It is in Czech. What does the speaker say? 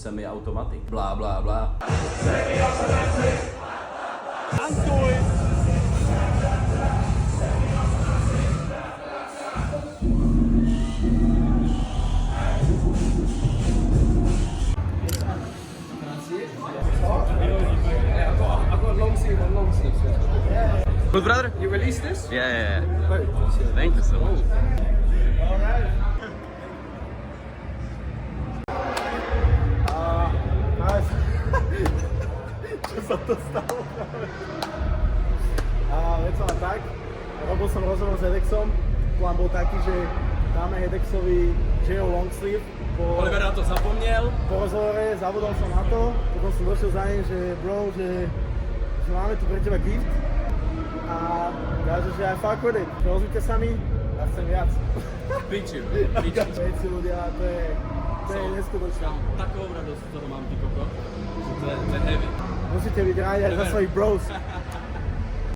semi-automaty. Blá, blá, blá. Good brother? You released this? Yeah. Oh, Thank you so much. Nice. Čo sa to stalo? Je to len tak. Robil som rozhovor s Hedexom. Plán bol taký, že dáme Hedexovi JO Longsleeve. Oliver na to zapomněl. Po rozhovore zabudol som na to. Potom som došiel za ním, že bro, že máme tu pre teba gift. A káže, že I fuck with it. Rozvíte sa mi? Ja chcem viac. Piči. Veci ľudia, to je neskutočné. Takovou radost z toho mám, ty koko. To je heavy. Musíte byť rádi aj za svojich bros.